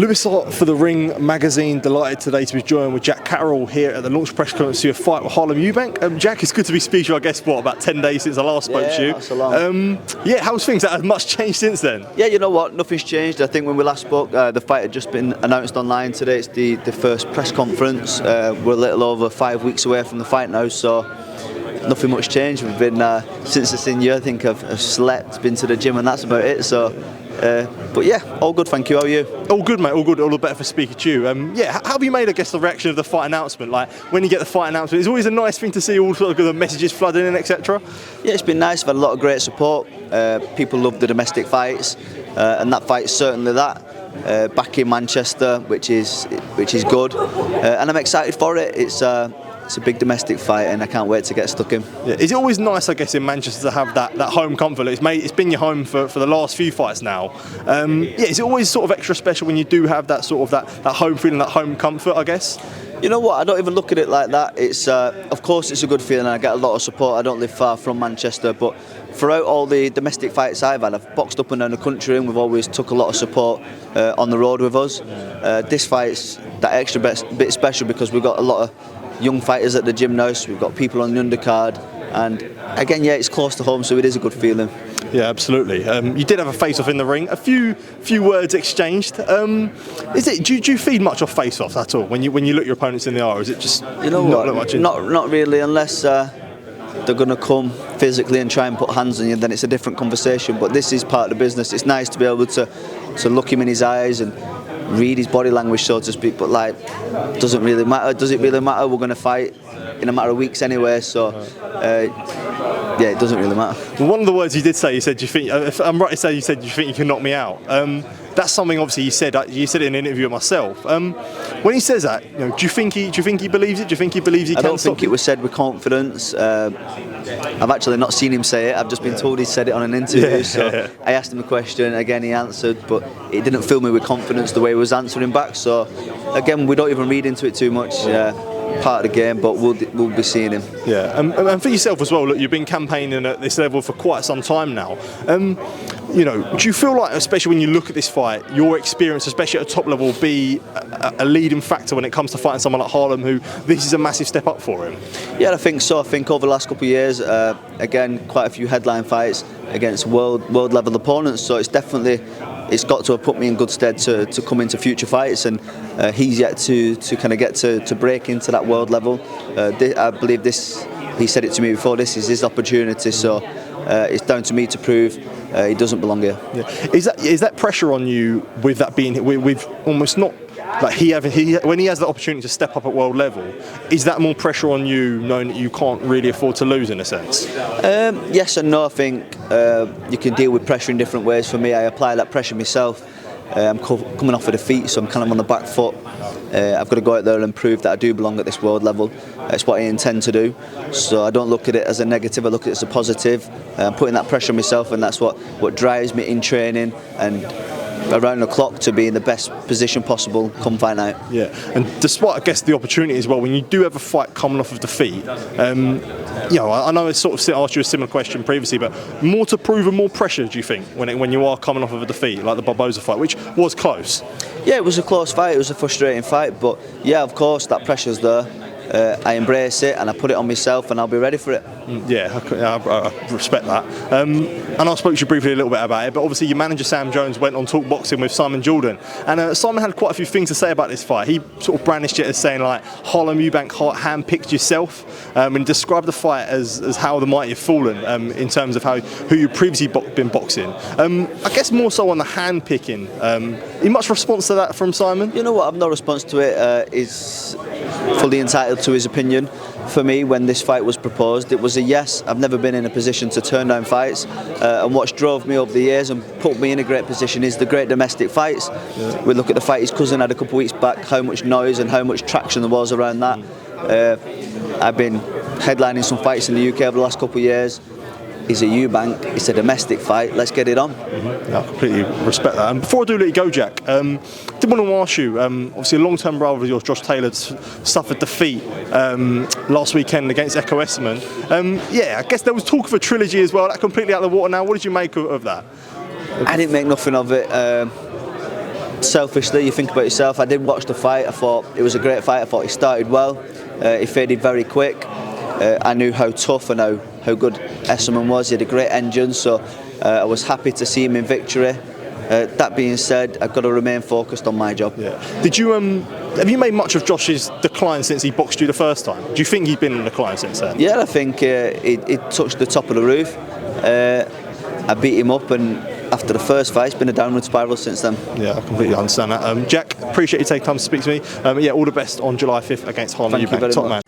Lewis Hart for The Ring magazine. Delighted today to be joined with Jack Catterall here at the launch press conference to your fight with Harlem Eubank. Jack, it's good to be speaking to you. I guess about 10 days since I last spoke to you. That's a long. How's things? Has much changed since then? Yeah, you know what? Nothing's changed. I think when we last spoke, the fight had just been announced online today. It's the first press conference. We're a little over 5 weeks away from the fight now, so nothing much changed. We've been since I've seen you. I think I've slept, been to the gym, and that's about it. So. But yeah, all good, thank you. How are you? All good, mate. All good. All the better for speaking to you. How have you made, I guess, the reaction of the fight announcement? Like when you get the fight announcement, it's always a nice thing to see all sort of the messages flooding in, etc. Yeah, it's been nice. I've had a lot of great support. People love the domestic fights, and that fight's certainly that. Back in Manchester, which is good, and I'm excited for it. It's a big domestic fight, and I can't wait to get stuck in. Yeah. Is it always nice, I guess, in Manchester to have that home comfort? It's been your home for the last few fights now. Is it always sort of extra special when you do have that sort of that home feeling, that home comfort, I guess? You know what? I don't even look at it like that. It's of course it's a good feeling. I get a lot of support. I don't live far from Manchester, but throughout all the domestic fights I've had, I've boxed up and down the country, and we've always took a lot of support on the road with us. This fight's that extra bit special because we've got a lot of young fighters at the gym now, so we've got people on the undercard, and again, yeah, it's close to home, so it is a good feeling. Yeah, absolutely. You did have a face-off in the ring. A few words exchanged. Do you feed much off face-offs at all when you look your opponents in the eye? Or is it just not really, unless they're going to come physically and try and put hands on you, then it's a different conversation. But this is part of the business. It's nice to be able to look him in his eyes and read his body language, so to speak, but doesn't really matter. Does it really matter? We're going to fight in a matter of weeks anyway, so it doesn't really matter. Well, one of the words you did say, you said, "Do you think?" If I'm right to say, you said, "Do you think you can knock me out?" That's something obviously you said. You said it in an interview with myself. When he says that, do you think he believes it? Do you think he believes he can? I don't think it was said with confidence. I've actually not seen him say it. I've just been told he said it on an interview. I asked him a question. Again, he answered, but it didn't fill me with confidence the way he was answering back. So, again, we don't even read into it too much. Part of the game, but we'll be seeing him. Yeah, and for yourself as well. Look, you've been campaigning at this level for quite some time now. Do you feel like, especially when you look at this fight, your experience, especially at a top level, will be a leading factor when it comes to fighting someone like Harlem, who this is a massive step up for him? Yeah, I think so. I think over the last couple of years, again, quite a few headline fights against world level opponents. So it's got to have put me in good stead to come into future fights, and he's yet to kind of get to break into that world level. I believe this. He said it to me before. This is his opportunity, so it's down to me to prove he doesn't belong here. Yeah. Is that pressure on you with that being with almost not like when he has the opportunity to step up at world level? Is that more pressure on you, knowing that you can't really afford to lose in a sense? Yes and no. I think you can deal with pressure in different ways. For me, I apply that pressure myself. I'm coming off a defeat, so I'm kind of on the back foot. I've got to go out there and prove that I do belong at this world level. It's what I intend to do. So I don't look at it as a negative, I look at it as a positive. I'm putting that pressure on myself, and that's what drives me in training and around the clock to be in the best position possible come fight night. Yeah, and despite, I guess, the opportunity as well, when you do have a fight coming off of defeat, I know I sort of asked you a similar question previously, but more to prove and more pressure, do you think, when you are coming off of a defeat, like the Barboza fight, which was close? Yeah, it was a close fight, it was a frustrating fight, but yeah, of course, that pressure's there. I embrace it and I put it on myself, and I'll be ready for it. Yeah, I respect that. And I spoke to you briefly a little bit about it, but obviously your manager Sam Jones went on Talk Boxing with Simon Jordan, and Simon had quite a few things to say about this fight. He sort of brandished it as saying like Harlem Eubank handpicked yourself, and described the fight as how the mighty have fallen in terms of who you previously been boxing. I guess more so on the handpicking. Much response to that from Simon? You know what? I've no response to it. He's fully entitled to his opinion. For me, when this fight was proposed, it was a yes. I've never been in a position to turn down fights, and what's drove me over the years and put me in a great position is the great domestic fights. Yeah. We look at the fight his cousin had a couple of weeks back, how much noise and how much traction there was around that. I've been headlining some fights in the UK over the last couple of years. It's a Eubank, it's a domestic fight, let's get it on. I completely respect that. And before I do let you go, Jack, did want to ask you, obviously a long-term rival of yours, Josh Taylor, suffered defeat last weekend against Ekow Essuman. I guess there was talk of a trilogy as well, that completely out of the water now. What did you make of that? I didn't make nothing of it. selfishly, you think about yourself. I did watch the fight. I thought it was a great fight. I thought he started well. He faded very quick. I knew how tough and how good Essuman was. He had a great engine, so I was happy to see him in victory. That being said, I've got to remain focused on my job. Yeah. Did you have you made much of Josh's decline since he boxed you the first time? Do you think he's been in decline since then? Yeah, I think he touched the top of the roof. I beat him up, and after the first fight, it's been a downward spiral since then. Yeah, I completely understand that. Jack, appreciate you taking time to speak to me. Yeah, all the best on July 5th against Harlem Eubank. Top man.